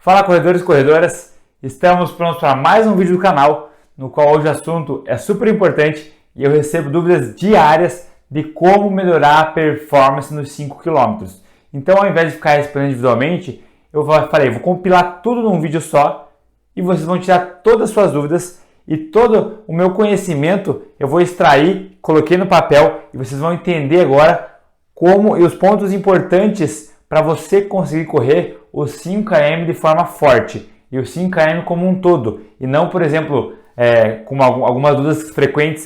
Fala corredores e corredoras, estamos prontos para mais um vídeo do canal, no qual hoje o assunto é super importante e eu recebo dúvidas diárias de como melhorar a performance nos 5 km. Então, ao invés de ficar respondendo individualmente, eu falei, vou compilar tudo num vídeo só e vocês vão tirar todas as suas dúvidas e todo o meu conhecimento eu vou extrair, coloquei no papel e vocês vão entender agora como e os pontos importantes para você conseguir correr os 5 km de forma forte e os 5 km como um todo. E não, por exemplo, como algumas dúvidas frequentes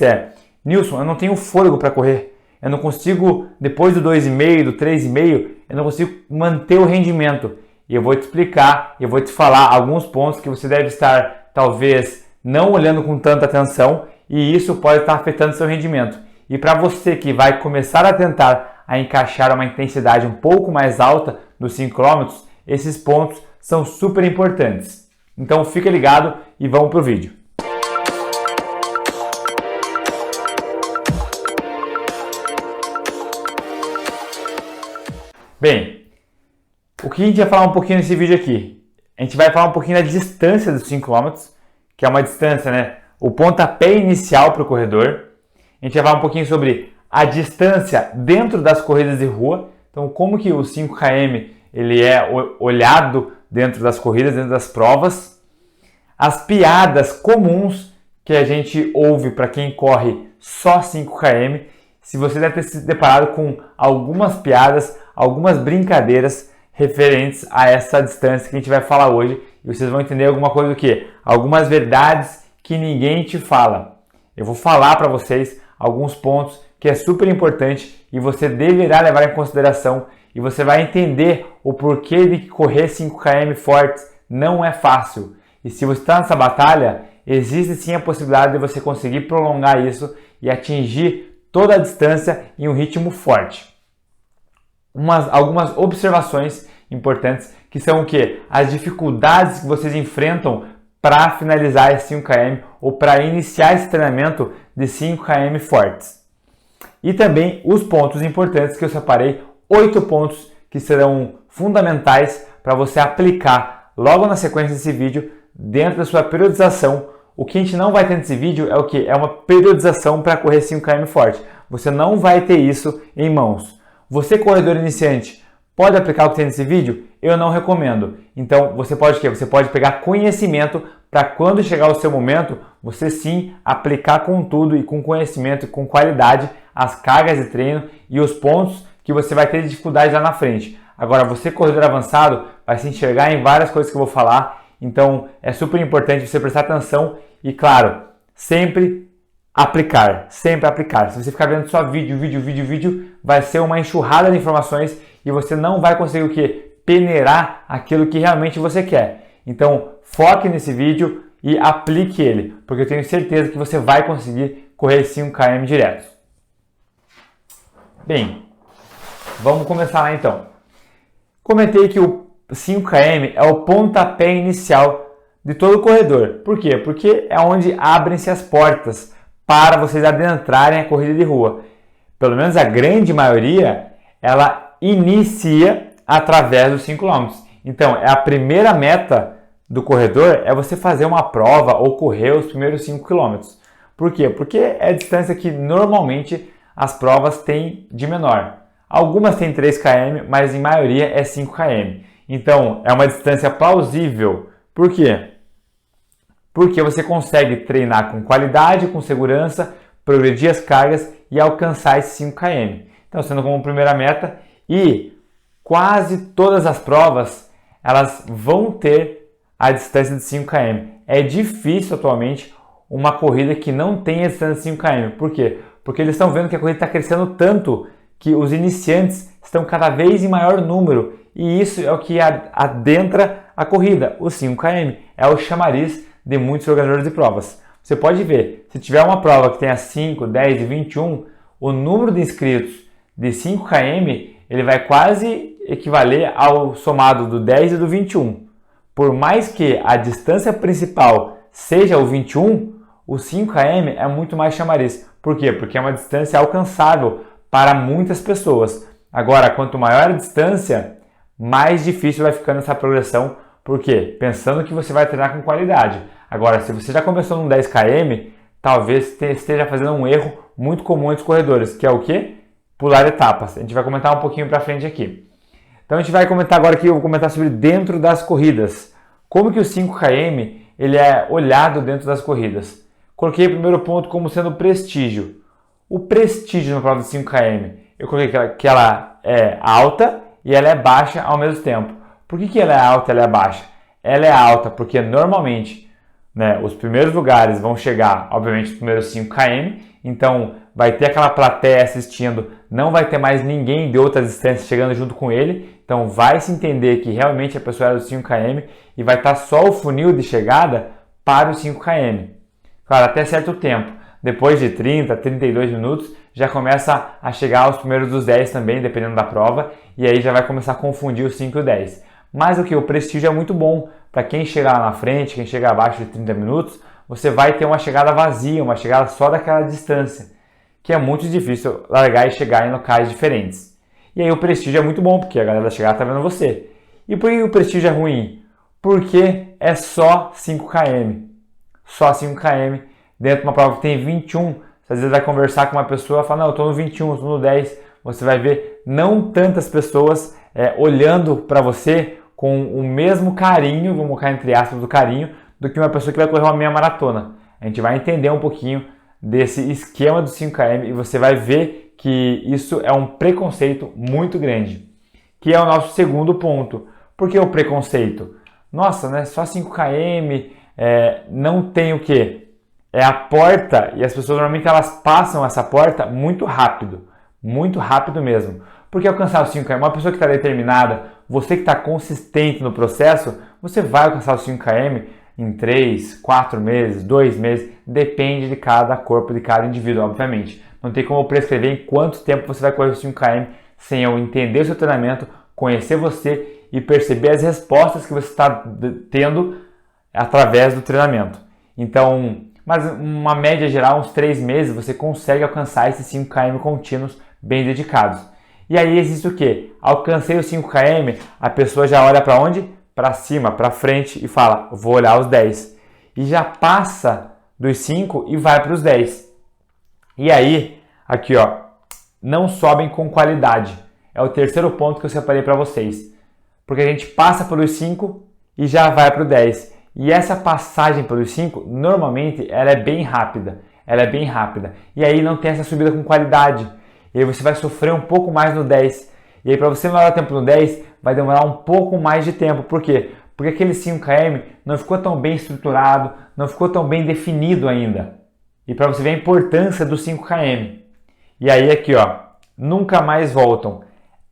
Nilson, eu não tenho fôlego para correr. Eu não consigo, depois do 2,5, do 3,5, eu não consigo manter o rendimento. E eu vou te explicar, eu vou te falar alguns pontos que você deve estar, talvez, não olhando com tanta atenção e isso pode estar afetando seu rendimento. E para você que vai começar a tentar encaixar uma intensidade um pouco mais alta dos 5 km, esses pontos são super importantes. Então fica ligado e vamos para o vídeo. Bem, o que a gente vai falar um pouquinho nesse vídeo aqui? A gente vai falar um pouquinho da distância dos 5 km, que é uma distância, o pontapé inicial para o corredor. A gente vai falar um pouquinho sobre a distância dentro das corridas de rua. Então, como que o 5 km ele é olhado dentro das corridas, dentro das provas. As piadas comuns que a gente ouve para quem corre só 5 km. Se você deve ter se deparado com algumas piadas, algumas brincadeiras referentes a essa distância que a gente vai falar hoje. E vocês vão entender alguma coisa do que? Algumas verdades que ninguém te fala. Eu vou falar para vocês alguns pontos que é super importante e você deverá levar em consideração e você vai entender o porquê de correr 5 km fortes não é fácil. E se você está nessa batalha, existe sim a possibilidade de você conseguir prolongar isso e atingir toda a distância em um ritmo forte. Algumas observações importantes que são o que? As dificuldades que vocês enfrentam para finalizar esse 5 km ou para iniciar esse treinamento de 5 km fortes. E também os pontos importantes que eu separei, 8 pontos que serão fundamentais para você aplicar logo na sequência desse vídeo dentro da sua periodização. O que a gente não vai ter nesse vídeo é o que? É uma periodização para correr 5 km forte. Você não vai ter isso em mãos. Você, corredor iniciante, pode aplicar o que tem nesse vídeo? Eu não recomendo. Então, você pode o quê? Você pode pegar conhecimento para quando chegar o seu momento, você sim aplicar com tudo e com conhecimento e com qualidade as cargas de treino e os pontos que você vai ter dificuldade lá na frente. Agora, você, corredor avançado, vai se enxergar em várias coisas que eu vou falar. Então, é super importante você prestar atenção e, claro, sempre aplicar. Sempre aplicar. Se você ficar vendo só vídeo, vai ser uma enxurrada de informações e você não vai conseguir o quê? Peneirar aquilo que realmente você quer. Então, foque nesse vídeo e aplique ele, porque eu tenho certeza que você vai conseguir correr 5 km direto. Bem, vamos começar lá então. Comentei que o 5 km é o pontapé inicial de todo corredor. Por quê? Porque é onde abrem-se as portas para vocês adentrarem a corrida de rua. Pelo menos a grande maioria, ela inicia através dos 5 km. Então, é a primeira meta do corredor é você fazer uma prova ou correr os primeiros 5 km. Por quê? Porque é a distância que normalmente as provas têm de menor. Algumas têm 3 km, mas em maioria é 5 km. Então, é uma distância plausível. Por quê? Porque você consegue treinar com qualidade, com segurança, progredir as cargas e alcançar esses 5 km. Então, sendo como primeira meta, e quase todas as provas elas vão ter a distância de 5 km. É difícil atualmente uma corrida que não tenha distância de 5 km. Por quê? Porque eles estão vendo que a corrida está crescendo tanto que os iniciantes estão cada vez em maior número e isso é o que adentra a corrida. Os 5 km é o chamariz de muitos organizadores de provas. Você pode ver, se tiver uma prova que tenha 5, 10 e 21, o número de inscritos de 5 km ele vai quase equivaler ao somado do 10 e do 21. Por mais que a distância principal seja o 21, o 5 km é muito mais chamariz. Por quê? Porque é uma distância alcançável para muitas pessoas. Agora, quanto maior a distância, mais difícil vai ficando essa progressão Por quê? Pensando que você vai treinar com qualidade. Agora, se você já começou num 10 km, talvez esteja fazendo um erro muito comum entre os corredores, que é o quê? Pular etapas. A gente vai comentar um pouquinho para frente aqui. Então a gente vai comentar agora aqui, eu vou comentar sobre dentro das corridas. Como que o 5 km ele é olhado dentro das corridas. Coloquei o primeiro ponto como sendo prestígio. O prestígio na prova de 5 km, eu coloquei que ela é alta e ela é baixa ao mesmo tempo. Por que ela é alta e ela é baixa? Ela é alta porque normalmente, né, os primeiros lugares vão chegar, obviamente, os primeiros 5 km, então vai ter aquela plateia assistindo, não vai ter mais ninguém de outras distâncias chegando junto com ele, então vai se entender que realmente a pessoa era dos 5 km e vai estar só o funil de chegada para os 5 km. Claro, até certo tempo. Depois de 30, 32 minutos, já começa a chegar os primeiros dos 10 também, dependendo da prova, e aí já vai começar a confundir os 5 e o 10. Mas o prestígio é muito bom. Para quem chegar lá na frente, quem chegar abaixo de 30 minutos, você vai ter uma chegada vazia, uma chegada só daquela distância, que é muito difícil largar e chegar em locais diferentes. E aí o prestígio é muito bom, porque a galera da chegada está vendo você. E por que o prestígio é ruim? Porque é só 5 km. Só 5 km dentro de uma prova que tem 21. Você às vezes vai conversar com uma pessoa e fala, não, eu estou no 21, estou no 10. Você vai ver não tantas pessoas olhando para você com o mesmo carinho, vamos colocar entre aspas do carinho, do que uma pessoa que vai correr uma meia maratona. A gente vai entender um pouquinho desse esquema do 5 km e você vai ver que isso é um preconceito muito grande, que é o nosso segundo ponto. Por que o preconceito? Nossa, né, só 5 km, não tem o quê? É a porta, e as pessoas normalmente elas passam essa porta muito rápido mesmo. Porque alcançar os 5 km, uma pessoa que está determinada, você que está consistente no processo, você vai alcançar os 5 km em 3, 4 meses, 2 meses, depende de cada corpo, de cada indivíduo, obviamente. Não tem como eu prescrever em quanto tempo você vai correr os 5 km sem eu entender o seu treinamento, conhecer você e perceber as respostas que você está tendo através do treinamento. Então, mas uma média geral, uns 3 meses, você consegue alcançar esses 5 km contínuos bem dedicados. E aí existe o quê? Alcancei os 5 km, a pessoa já olha para onde? Para cima, para frente e fala, vou olhar os 10. E já passa dos 5 e vai para os 10. E aí, aqui ó, não sobem com qualidade. É o terceiro ponto que eu separei para vocês. Porque a gente passa pelos 5 e já vai para o 10. E essa passagem pelos 5, normalmente, ela é bem rápida. E aí não tem essa subida com qualidade. E aí você vai sofrer um pouco mais no 10. E aí para você melhorar o tempo no 10, vai demorar um pouco mais de tempo. Por quê? Porque aquele 5 km não ficou tão bem estruturado, não ficou tão bem definido ainda. E para você ver a importância do 5 km. E aí aqui ó, nunca mais voltam.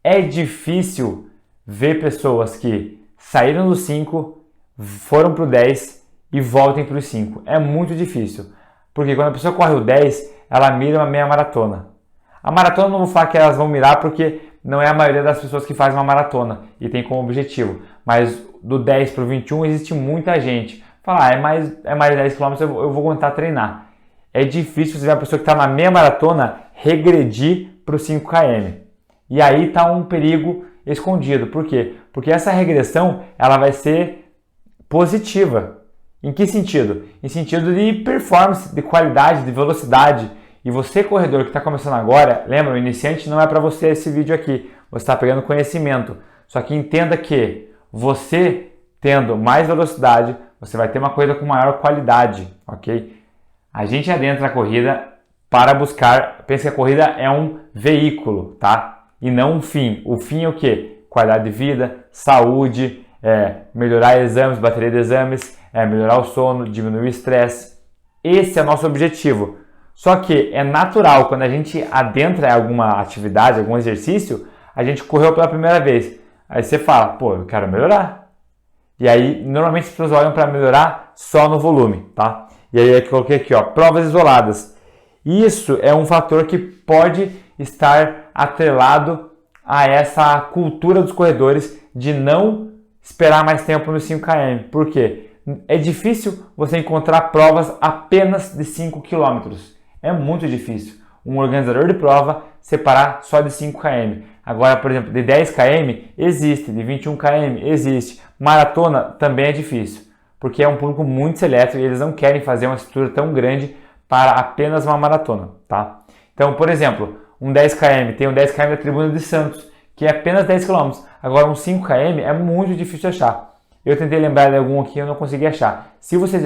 É difícil ver pessoas que saíram do 5, foram para o 10 e voltem para o 5. É muito difícil. Porque quando a pessoa corre o 10, ela mira uma meia maratona. A maratona não vou falar que elas vão mirar porque não é a maioria das pessoas que faz uma maratona e tem como objetivo. Mas do 10 para o 21 existe muita gente. Fala, é mais de 10 km, eu vou aguentar treinar. É difícil você ver uma pessoa que está na meia maratona regredir para os 5 km. E aí está um perigo escondido. Por quê? Porque essa regressão ela vai ser positiva. Em que sentido? Em sentido de performance, de qualidade, de velocidade. E você, corredor que está começando agora, lembra, o iniciante não é para você esse vídeo aqui. Você está pegando conhecimento. Só que entenda que você tendo mais velocidade, você vai ter uma corrida com maior qualidade, ok? A gente adentra a corrida para buscar, pensa que a corrida é um veículo, tá? E não um fim. O fim é o quê? Qualidade de vida, saúde, melhorar exames, bateria de exames, melhorar o sono, diminuir o estresse. Esse é o nosso objetivo. Só que é natural, quando a gente adentra em alguma atividade, algum exercício, a gente correu pela primeira vez. Aí você fala, pô, eu quero melhorar. E aí, normalmente as pessoas olham para melhorar só no volume, tá? E aí eu coloquei aqui, ó, provas isoladas. Isso é um fator que pode estar atrelado a essa cultura dos corredores de não esperar mais tempo nos 5 km. Por quê? É difícil você encontrar provas apenas de 5 km. É muito difícil um organizador de prova separar só de 5 km. Agora, por exemplo, de 10 km existe, de 21 km existe. Maratona também é difícil, porque é um público muito seleto e eles não querem fazer uma estrutura tão grande para apenas uma maratona, tá? Então, por exemplo, um 10 km, tem um 10 km da Tribuna de Santos, que é apenas 10 km. Agora, um 5 km é muito difícil de achar. Eu tentei lembrar de algum aqui e eu não consegui achar. Se você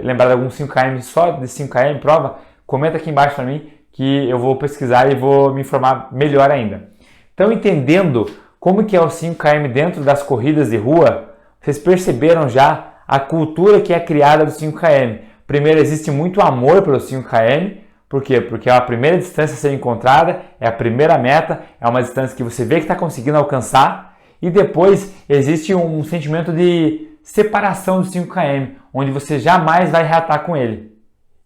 lembrar de algum 5 km, só de 5 km prova, comenta aqui embaixo para mim que eu vou pesquisar e vou me informar melhor ainda. Então, entendendo como que é o 5 km dentro das corridas de rua, vocês perceberam já a cultura que é criada do 5 km. Primeiro, existe muito amor pelo 5 km. Por quê? Porque é a primeira distância a ser encontrada, é a primeira meta, é uma distância que você vê que está conseguindo alcançar. E depois existe um sentimento de separação do 5 km, onde você jamais vai reatar com ele.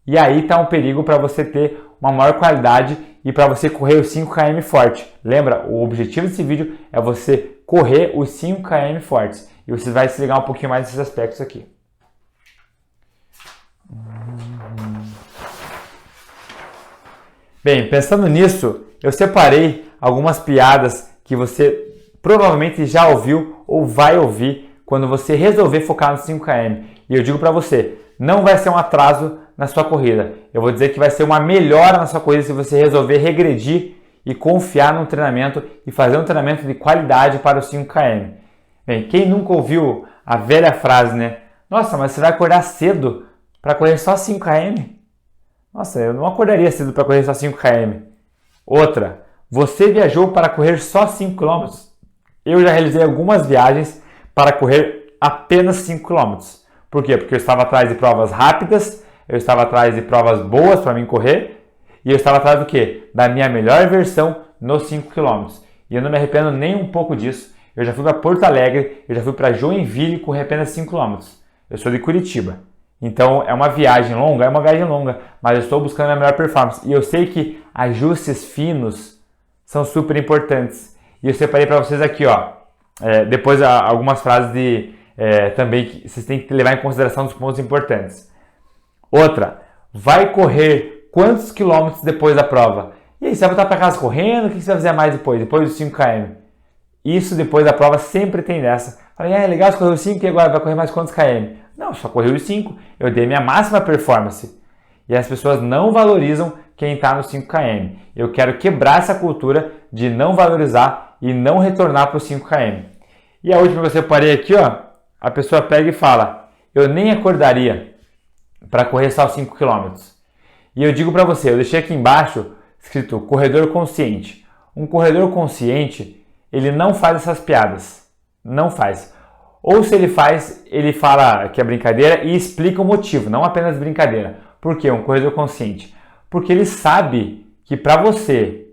E aí está um perigo para você ter uma maior qualidade e para você correr os 5 km forte. Lembra, o objetivo desse vídeo é você correr os 5 km fortes. E você vai se ligar um pouquinho mais nesses aspectos aqui. Bem, pensando nisso, eu separei algumas piadas que você provavelmente já ouviu ou vai ouvir quando você resolver focar nos 5 km. E eu digo para você, não vai ser um atraso na sua corrida. Eu vou dizer que vai ser uma melhora na sua corrida se você resolver regredir e confiar no treinamento e fazer um treinamento de qualidade para os 5 km. Bem, quem nunca ouviu a velha frase, né? Nossa, mas você vai acordar cedo para correr só 5 km? Nossa, eu não acordaria cedo para correr só 5 km. Outra, você viajou para correr só 5 km? Eu já realizei algumas viagens para correr apenas 5 km. Por quê? Porque eu estava atrás de provas rápidas, eu estava atrás de provas boas para mim correr, e eu estava atrás do quê? Da minha melhor versão nos 5 km. E eu não me arrependo nem um pouco disso. Eu já fui para Porto Alegre, eu já fui para Joinville correr apenas 5 km. Eu sou de Curitiba. Então é uma viagem longa, mas eu estou buscando a minha melhor performance. E eu sei que ajustes finos são super importantes. E eu separei para vocês aqui, ó, depois algumas frases também que vocês têm que levar em consideração dos pontos importantes. Outra, vai correr quantos quilômetros depois da prova? E aí, você vai voltar para casa correndo? O que você vai fazer mais depois dos 5 km? Isso depois da prova sempre tem dessa. Falei, é legal, você correu 5 e agora vai correr mais quantos km? Não, só correu os 5. Eu dei minha máxima performance. E as pessoas não valorizam quem está nos 5 km. Eu quero quebrar essa cultura de não valorizar e não retornar para os 5 km. E a última que eu separei aqui, ó, a pessoa pega e fala, eu nem acordaria para correr só 5 km. E eu digo para você, eu deixei aqui embaixo escrito corredor consciente. Um corredor consciente, ele não faz essas piadas. Não faz. Ou se ele faz, ele fala que é brincadeira e explica o motivo, não apenas brincadeira. Por que um corredor consciente? Porque ele sabe que para você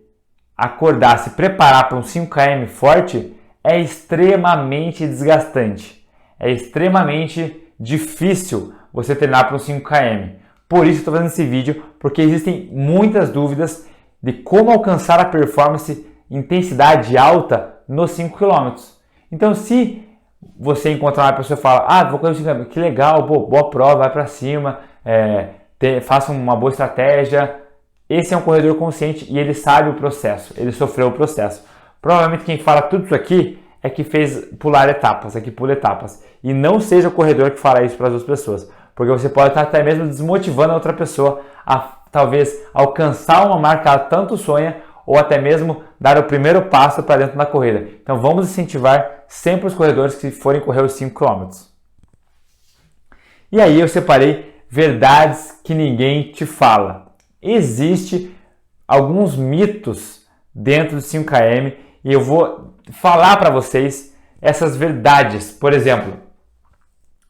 acordar, se preparar para um 5 km forte, é extremamente desgastante. É extremamente difícil você treinar para um 5 km. Por isso eu estou fazendo esse vídeo, porque existem muitas dúvidas de como alcançar a performance intensidade alta nos 5 km. Então, se você encontrar uma pessoa e fala, vou correr 5 km, que legal, boa prova, vai para cima, faça uma boa estratégia. Esse é um corredor consciente e ele sabe o processo, ele sofreu o processo. Provavelmente quem fala tudo isso aqui é que fez pular etapas, é que pula etapas. E não seja o corredor que fala isso para as outras pessoas, porque você pode estar até mesmo desmotivando a outra pessoa a talvez alcançar uma marca que ela tanto sonha ou até mesmo dar o primeiro passo para dentro da corrida. Então vamos incentivar sempre os corredores que forem correr os 5 km. E aí eu separei verdades que ninguém te fala. Existe alguns mitos dentro dos 5 km e eu vou falar para vocês essas verdades. Por exemplo,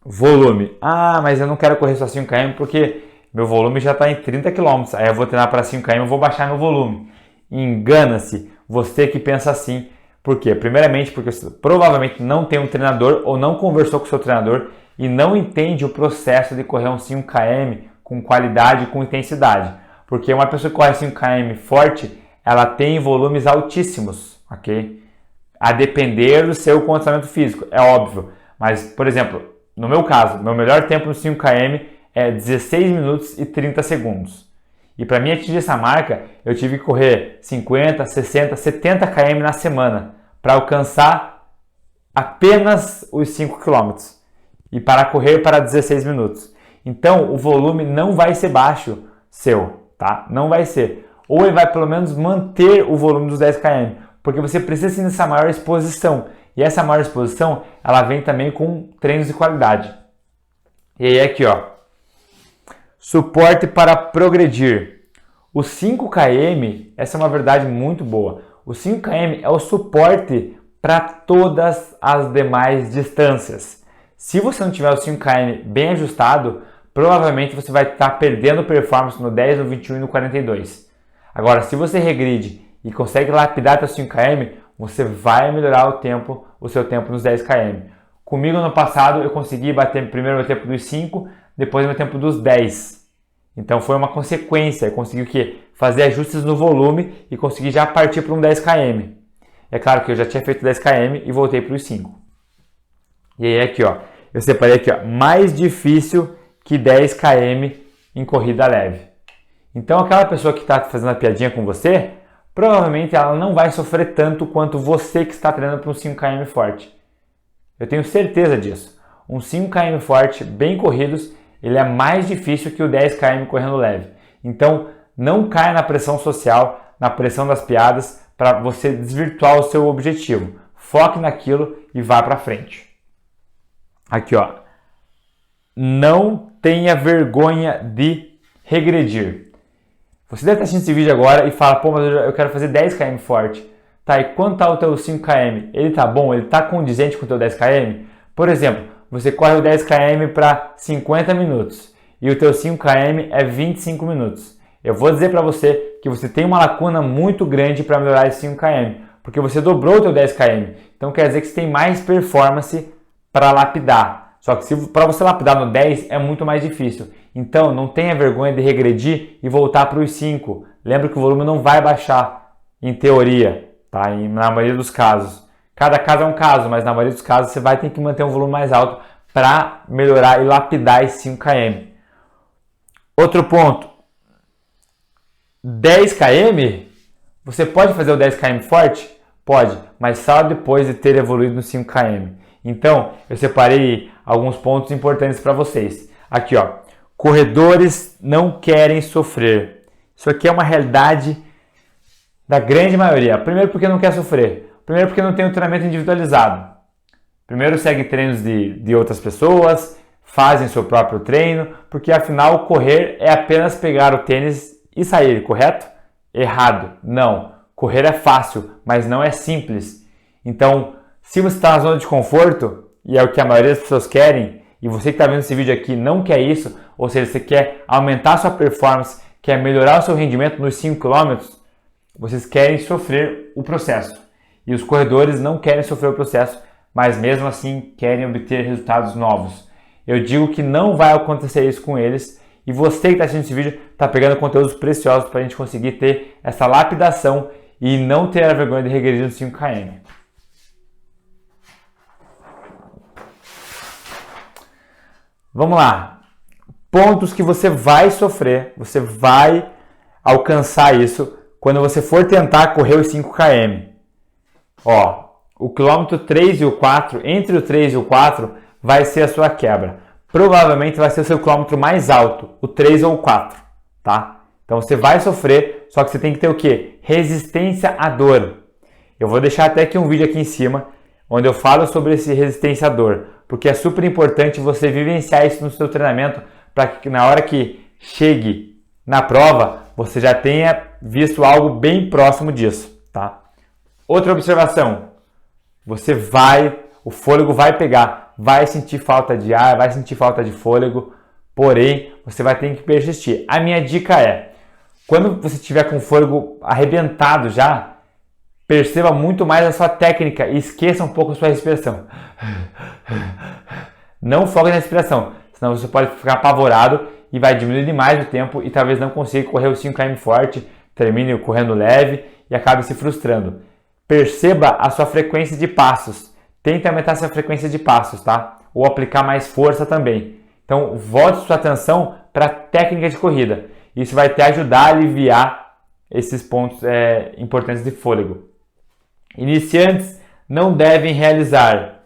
volume. Mas eu não quero correr só 5 km porque meu volume já está em 30 km. Aí eu vou treinar para 5 km e vou baixar meu volume. Engana-se você que pensa assim. Por quê? Primeiramente porque você provavelmente não tem um treinador ou não conversou com o seu treinador e não entende o processo de correr um 5 km com qualidade e com intensidade. Porque uma pessoa que corre 5 km forte, ela tem volumes altíssimos, ok? A depender do seu condicionamento físico, é óbvio. Mas, por exemplo, no meu caso, meu melhor tempo no 5 km é 16 minutos e 30 segundos. E para mim atingir essa marca, eu tive que correr 50, 60, 70 km na semana para alcançar apenas os 5 km e para correr para 16 minutos. Então, o volume não vai ser baixo seu, tá? Não vai ser. Ou ele vai pelo menos manter o volume dos 10 km, porque você precisa dessa maior exposição. E essa maior exposição, ela vem também com treinos de qualidade. E aí aqui, ó, suporte para progredir. O 5 km, essa é uma verdade muito boa. O 5 km é o suporte para todas as demais distâncias. Se você não tiver o 5 km bem ajustado, provavelmente você vai estar perdendo performance no 10, no 21 e no 42. Agora, se você regride e consegue lapidar até os 5 km, você vai melhorar o seu tempo nos 10 km. Comigo no passado eu consegui bater primeiro meu tempo dos 5, depois meu tempo dos 10. Então foi uma consequência, eu consegui o quê? Fazer ajustes no volume e consegui já partir para um 10 km. É claro que eu já tinha feito 10 km e voltei para os 5. E aí aqui, ó, eu separei aqui, ó, mais difícil que 10 km em corrida leve. Então aquela pessoa que está fazendo a piadinha com você, provavelmente ela não vai sofrer tanto quanto você que está treinando para um 5 km forte. Eu tenho certeza disso. Um 5 km forte, bem corridos, ele é mais difícil que o 10 km correndo leve. Então não caia na pressão social, na pressão das piadas, para você desvirtuar o seu objetivo. Foque naquilo e vá para frente. Aqui, ó. Não tenha vergonha de regredir. Você deve estar assistindo esse vídeo agora e fala, pô, mas eu quero fazer 10 km forte. Tá, e quanto está o teu 5 km? Ele tá bom? Ele tá condizente com o teu 10 km? Por exemplo, você corre o 10 km para 50 minutos e o teu 5 km é 25 minutos. Eu vou dizer para você que você tem uma lacuna muito grande para melhorar esse 5 km, porque você dobrou o teu 10 km. Então quer dizer que você tem mais performance para lapidar. Só que para você lapidar no 10 é muito mais difícil. Então não tenha vergonha de regredir e voltar para os 5. Lembra que o volume não vai baixar, em teoria, tá? Na maioria dos casos. Cada caso é um caso, mas na maioria dos casos você vai ter que manter um volume mais alto para melhorar e lapidar esse 5 km. Outro ponto. 10 km? Você pode fazer o 10 km forte? Pode, mas só depois de ter evoluído no 5 km. Então, eu separei alguns pontos importantes para vocês. Aqui, ó. Corredores não querem sofrer. Isso aqui é uma realidade da grande maioria. Primeiro porque não quer sofrer. Primeiro porque não tem um treinamento individualizado. Primeiro segue treinos de outras pessoas, fazem seu próprio treino, porque afinal correr é apenas pegar o tênis e sair, correto? Errado. Não. Correr é fácil, mas não é simples. Então, se você está na zona de conforto, e é o que a maioria das pessoas querem, e você que está vendo esse vídeo aqui não quer isso, ou seja, você quer aumentar a sua performance, quer melhorar o seu rendimento nos 5 km, vocês querem sofrer o processo. E os corredores não querem sofrer o processo, mas mesmo assim querem obter resultados novos. Eu digo que não vai acontecer isso com eles, e você que está assistindo esse vídeo está pegando conteúdos preciosos para a gente conseguir ter essa lapidação e não ter a vergonha de regredir nos 5 km. Vamos lá. Pontos que você vai sofrer, você vai alcançar isso quando você for tentar correr os 5 km. Ó, o quilômetro 3 e o 4, entre o 3 e o 4, vai ser a sua quebra. Provavelmente vai ser o seu quilômetro mais alto, o 3 ou o 4, tá? Então você vai sofrer, só que você tem que ter o quê? Resistência à dor. Eu vou deixar até aqui um vídeo aqui em cima, onde eu falo sobre esse resistência à dor, porque é super importante você vivenciar isso no seu treinamento, para que na hora que chegue na prova, você já tenha visto algo bem próximo disso, tá? Outra observação, o fôlego vai pegar, vai sentir falta de ar, vai sentir falta de fôlego, porém, você vai ter que persistir. A minha dica é, quando você estiver com o fôlego arrebentado já, perceba muito mais a sua técnica e esqueça um pouco a sua respiração. Não foque na respiração, senão você pode ficar apavorado e vai diminuir demais o tempo e talvez não consiga correr os 5 km forte, termine correndo leve e acabe se frustrando. Perceba a sua frequência de passos. Tente aumentar a sua frequência de passos, tá? Ou aplicar mais força também. Então, volte sua atenção para a técnica de corrida. Isso vai te ajudar a aliviar esses pontos importantes de fôlego. Iniciantes não devem realizar.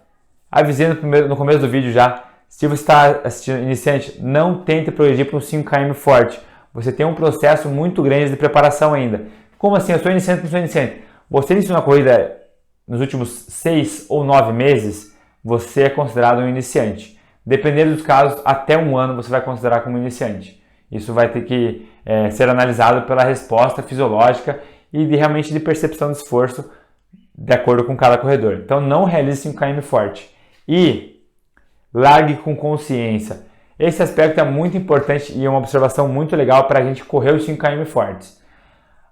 Avisei no começo do vídeo já, se você está assistindo iniciante, não tente progredir para um 5km forte. Você tem um processo muito grande de preparação ainda. Como assim? Eu sou iniciante, não sou iniciante. Você iniciou na corrida nos últimos 6 ou 9 meses, você é considerado um iniciante. Dependendo dos casos, até 1 ano você vai considerar como iniciante. Isso vai ter que ser analisado pela resposta fisiológica e realmente de percepção de esforço de acordo com cada corredor. Então não realize 5km forte. E largue com consciência. Esse aspecto é muito importante e é uma observação muito legal para a gente correr os 5km fortes.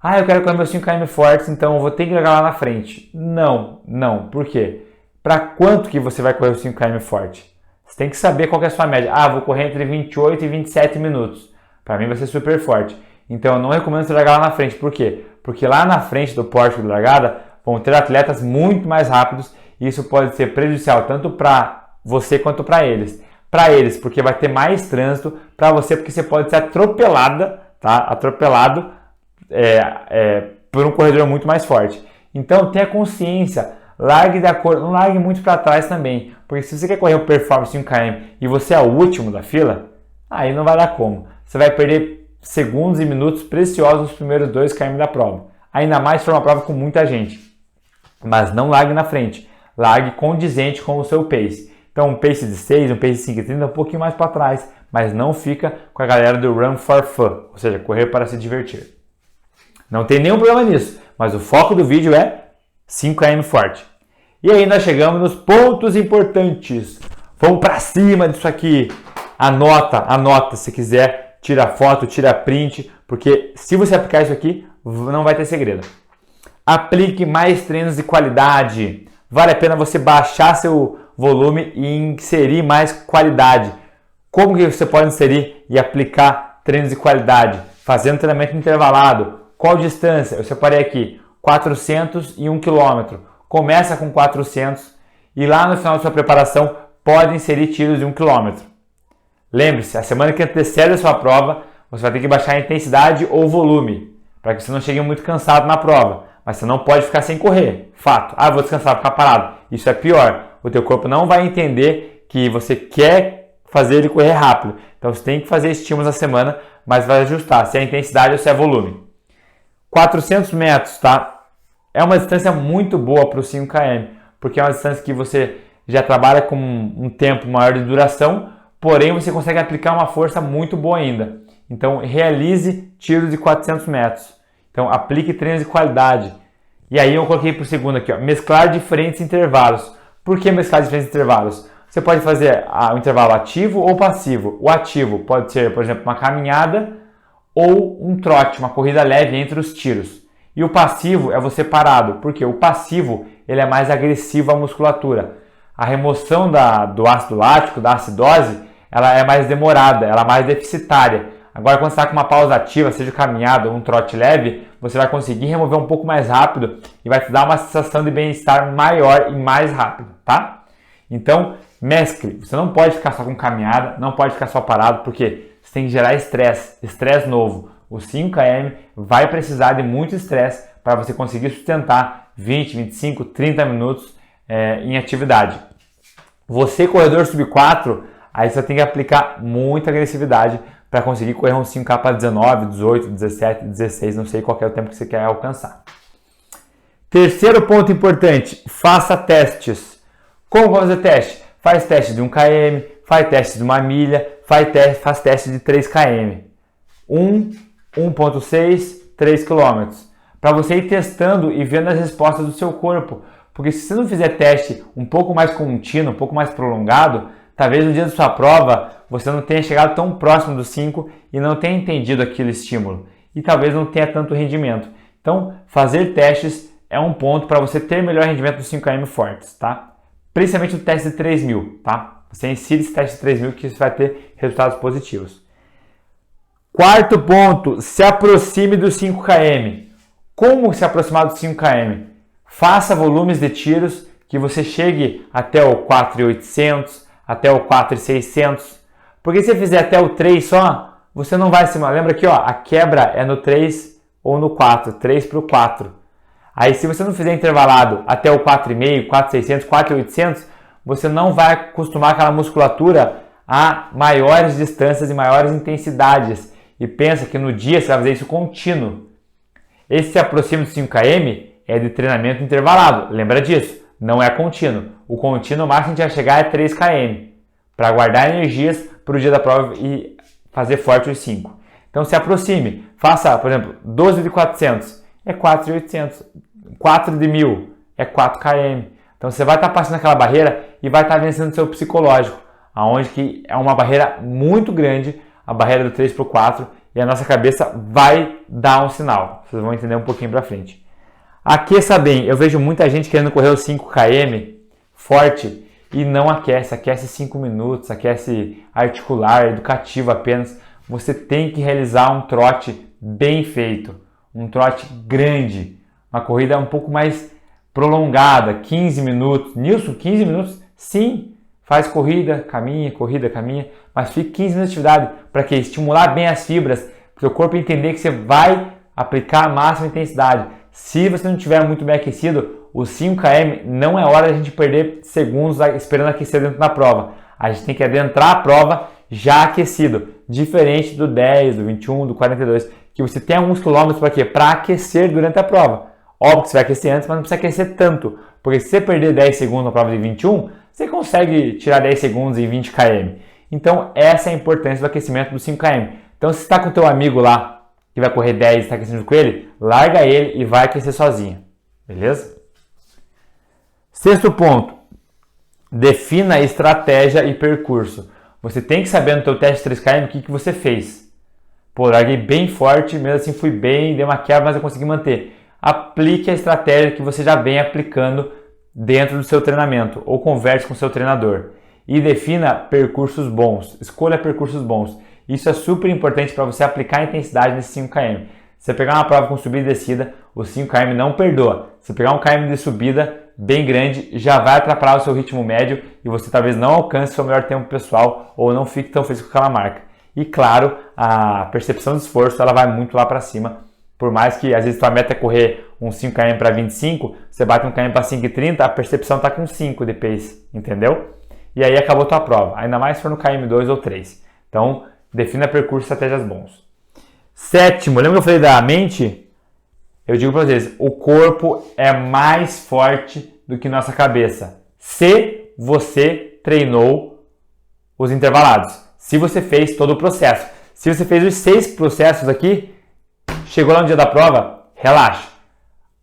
Eu quero correr meus 5km fortes, então eu vou ter que largar lá na frente. Não. Por quê? Para quanto que você vai correr os 5km forte? Você tem que saber qual que é a sua média. Vou correr entre 28 e 27 minutos. Para mim vai ser super forte. Então eu não recomendo você largar lá na frente. Por quê? Porque lá na frente do pórtico de largada vão ter atletas muito mais rápidos e isso pode ser prejudicial tanto para você quanto para eles. Para eles, porque vai ter mais trânsito. Para você, porque você pode ser atropelado por um corredor muito mais forte. Então tenha consciência, não largue muito para trás também, porque se você quer correr o performance 5km e você é o último da fila, aí não vai dar como. Você vai perder segundos e minutos preciosos nos primeiros 2km da prova. Ainda mais se for uma prova com muita gente. Mas não largue na frente, largue condizente com o seu pace. Então um pace de 6, um pace de 5,30, um pouquinho mais para trás, mas não fica com a galera do Run for Fun, ou seja, correr para se divertir. Não tem nenhum problema nisso, mas o foco do vídeo é 5km forte. E aí nós chegamos nos pontos importantes. Vamos para cima disso aqui. Anota se quiser, tira foto, tira print, porque se você aplicar isso aqui, não vai ter segredo. Aplique mais treinos de qualidade. Vale a pena você baixar seu volume e inserir mais qualidade. Como que você pode inserir e aplicar treinos de qualidade? Fazendo treinamento intervalado. Qual distância? Eu separei aqui 400 e 1 km. Começa com 400 e lá no final da sua preparação pode inserir tiros de 1 km. Lembre-se, a semana que antecede a sua prova, você vai ter que baixar a intensidade ou volume, para que você não chegue muito cansado na prova. Mas você não pode ficar sem correr. Fato. Vou descansar, ficar parado. Isso é pior. O teu corpo não vai entender que você quer fazer ele correr rápido. Então você tem que fazer estímulos na semana, mas vai ajustar se é intensidade ou se é volume. 400 metros, tá? É uma distância muito boa para o 5km, porque é uma distância que você já trabalha com um tempo maior de duração, porém você consegue aplicar uma força muito boa ainda. Então realize tiros de 400 metros. Então aplique treinos de qualidade. E aí eu coloquei para o segundo aqui, mesclar diferentes intervalos. Por que mesclar diferentes intervalos? Você pode fazer o intervalo ativo ou passivo. O ativo pode ser, por exemplo, uma caminhada ou um trote, uma corrida leve entre os tiros. E o passivo é você parado, porque o passivo ele é mais agressivo à musculatura. A remoção do ácido lático, da acidose, ela é mais demorada, ela é mais deficitária. Agora, quando você está com uma pausa ativa, seja caminhada ou um trote leve, você vai conseguir remover um pouco mais rápido e vai te dar uma sensação de bem-estar maior e mais rápido, tá? Então, mescle. Você não pode ficar só com caminhada, não pode ficar só parado, porque você tem que gerar estresse novo. O 5km vai precisar de muito estresse para você conseguir sustentar 20, 25, 30 minutos em atividade. Você, corredor sub 4, aí você tem que aplicar muita agressividade para conseguir correr um 5K para 19, 18, 17, 16, não sei qual é o tempo que você quer alcançar. Terceiro ponto importante, faça testes. Como fazer teste? Faz teste de 1km, faz teste de 1 milha, faz teste de 3km. 1.6, 3 km. Para você ir testando e vendo as respostas do seu corpo. Porque se você não fizer teste um pouco mais contínuo, um pouco mais prolongado, talvez no dia da sua prova você não tenha chegado tão próximo dos 5 e não tenha entendido aquele estímulo. E talvez não tenha tanto rendimento. Então, fazer testes é um ponto para você ter melhor rendimento dos 5km fortes, tá? Principalmente o teste de 3.000, tá? Você insira esse teste de 3.000 que você vai ter resultados positivos. Quarto ponto, se aproxime dos 5km. Como se aproximar dos 5km? Faça volumes de tiros que você chegue até o 4.800, até o 4.600. Porque se você fizer até o 3 só, você não vai se... Lembra aqui, ó, a quebra é no 3 ou no 4, 3 para o 4. Aí se você não fizer intervalado até o 4,5, 4,600, 4,800, você não vai acostumar aquela musculatura a maiores distâncias e maiores intensidades. E pensa que no dia você vai fazer isso contínuo. Esse se aproxima de 5 km é de treinamento intervalado. Lembra disso? Não é contínuo. O contínuo máximo que a gente vai chegar é 3 km. Para guardar energias para o dia da prova e fazer forte os 5. Então se aproxime. Faça, por exemplo, 12 de 400 é 4.800. 4 de 1.000 é 4 km. Então você vai estar passando aquela barreira e vai estar vencendo o seu psicológico. Aonde que é uma barreira muito grande, a barreira do 3 para o 4, e a nossa cabeça vai dar um sinal. Vocês vão entender um pouquinho para frente. Aqueça bem. Eu vejo muita gente querendo correr os 5 km forte e não aquece. Aquece 5 minutos, aquece articular, educativo apenas. Você tem que realizar um trote bem feito, um trote grande, uma corrida um pouco mais prolongada, 15 minutos. Nilson, 15 minutos? Sim. Faz corrida, caminha, mas fique 15 minutos de atividade para que estimular bem as fibras, para o seu corpo entender que você vai aplicar a máxima intensidade. Se você não estiver muito bem aquecido, os 5 km não é hora de a gente perder segundos esperando aquecer dentro da prova. A gente tem que adentrar a prova já aquecido, diferente do 10, do 21, do 42, que você tem alguns quilômetros para quê? Para aquecer durante a prova. Óbvio que você vai aquecer antes, mas não precisa aquecer tanto, porque se você perder 10 segundos na prova de 21, você consegue tirar 10 segundos em 20 km. Então, essa é a importância do aquecimento dos 5 km. Então, se você está com o teu amigo lá, que vai correr 10 e está aquecendo com ele, larga ele e vai aquecer sozinho. Beleza? Sexto ponto. Defina estratégia e percurso. Você tem que saber no teu teste de 3 km o que você fez. Pô, larguei bem forte, mesmo assim fui bem, dei uma quebra, mas eu consegui manter. Aplique a estratégia que você já vem aplicando dentro do seu treinamento ou converse com o seu treinador e defina percursos bons, escolha percursos bons. Isso é super importante para você aplicar a intensidade nesses 5 km. Se você pegar uma prova com subida e descida, os 5 km não perdoa. Se pegar um km de subida bem grande, já vai atrapalhar o seu ritmo médio e você talvez não alcance o seu melhor tempo pessoal ou não fique tão feliz com aquela marca. E claro, a percepção de esforço ela vai muito lá para cima. Por mais que às vezes sua meta é correr uns 5 km para 25, você bate um km para 5,30, a percepção está com 5 de pace, entendeu? E aí acabou tua prova, ainda mais se for no km 2 ou 3. Então, defina percurso e estratégias bons. Sétimo, lembra que eu falei da mente? Eu digo para vocês, o corpo é mais forte do que nossa cabeça. Se você treinou os intervalados, se você fez todo o processo. Se você fez os 6 processos aqui, chegou lá no dia da prova, relaxa.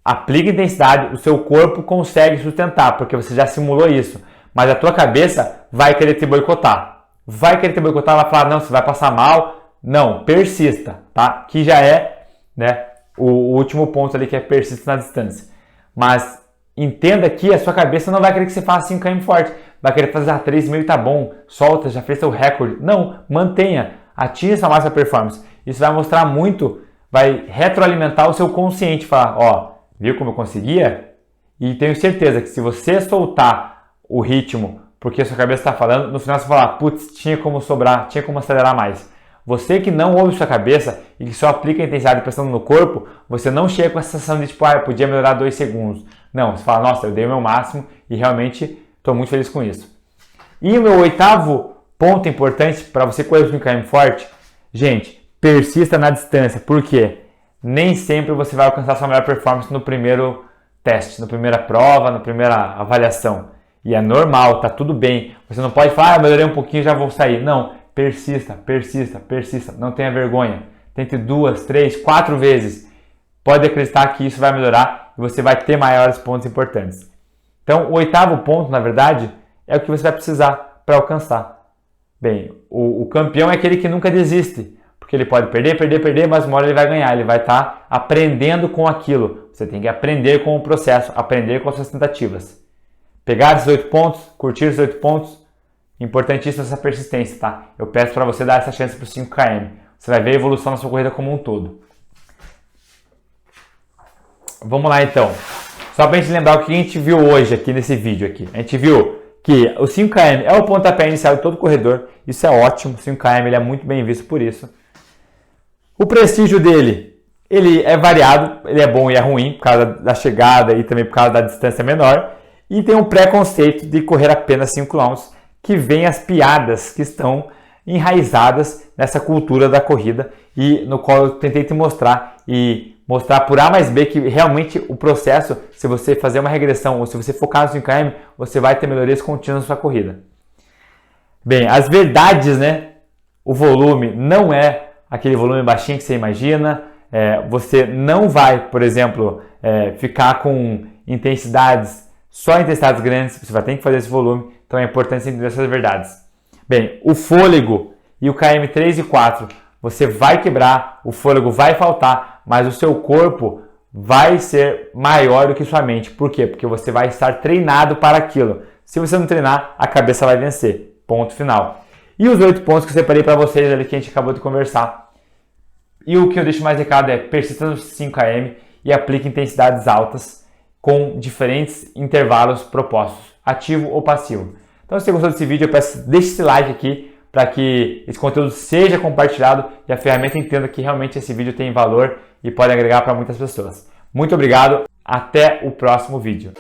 Aplica intensidade, o seu corpo consegue sustentar, porque você já simulou isso. Mas a tua cabeça vai querer te boicotar. Vai querer te boicotar, vai falar, não, você vai passar mal. Não, persista, tá? Que já é, né, o último ponto ali, que é persista na distância. Mas entenda que a sua cabeça não vai querer que você faça 5 km forte. Vai querer fazer 3,5 tá bom, solta, já fez seu recorde. Não, mantenha, atinja essa máxima performance. Isso vai mostrar muito, vai retroalimentar o seu consciente, falar, ó, viu como eu conseguia? E tenho certeza que se você soltar o ritmo, porque a sua cabeça está falando, no final você vai falar, putz, tinha como sobrar, tinha como acelerar mais. Você que não ouve sua cabeça e que só aplica a intensidade pensando no corpo, você não chega com a sensação de tipo, eu podia melhorar 2 segundos. Não, você fala, nossa, eu dei o meu máximo e realmente estou muito feliz com isso. E o meu oitavo ponto importante para você correr os 5 km forte, gente, persista na distância. Por quê? Nem sempre você vai alcançar sua melhor performance no primeiro teste, na primeira prova, na primeira avaliação. E é normal, tá tudo bem. Você não pode falar, melhorei um pouquinho, já vou sair. Não, persista, persista, persista. Não tenha vergonha. Tente 2, 3, 4 vezes. Pode acreditar que isso vai melhorar e você vai ter maiores pontos importantes. Então, o oitavo ponto, na verdade, é o que você vai precisar para alcançar. Bem, o campeão é aquele que nunca desiste. Porque ele pode perder, mas uma hora ele vai ganhar. Ele vai estar aprendendo com aquilo. Você tem que aprender com o processo, aprender com as suas tentativas. Pegar esses 8 pontos, curtir esses 8 pontos, importantíssima essa persistência, tá? Eu peço para você dar essa chance para os 5 km. Você vai ver a evolução na sua corrida como um todo. Vamos lá então. Só para a gente lembrar o que a gente viu hoje aqui nesse vídeo aqui. A gente viu que o 5 km é o pontapé inicial de todo corredor. Isso é ótimo. O 5 km ele é muito bem visto por isso. O prestígio dele, ele é variado, ele é bom e é ruim por causa da chegada e também por causa da distância menor. E tem um preconceito de correr apenas 5 km, que vem as piadas que estão enraizadas nessa cultura da corrida e no qual eu tentei te mostrar e mostrar por A mais B que realmente o processo, se você fazer uma regressão ou se você focar no 5 km, você vai ter melhorias contínuas na sua corrida. Bem, as verdades, né? O volume não é aquele volume baixinho que você imagina. Você não vai, por exemplo, ficar com só intensidades grandes, você vai ter que fazer esse volume, então é importante entender essas verdades. Bem, o fôlego e o KM 3 e 4, você vai quebrar, o fôlego vai faltar, mas o seu corpo vai ser maior do que sua mente. Por quê? Porque você vai estar treinado para aquilo. Se você não treinar, a cabeça vai vencer. Ponto final. E os 8 pontos que eu separei para vocês ali que a gente acabou de conversar. E o que eu deixo mais recado é persista nos 5 km e aplique intensidades altas com diferentes intervalos propostos, ativo ou passivo. Então, se você gostou desse vídeo, eu peço deixe esse like aqui para que esse conteúdo seja compartilhado e a ferramenta entenda que realmente esse vídeo tem valor e pode agregar para muitas pessoas. Muito obrigado, até o próximo vídeo.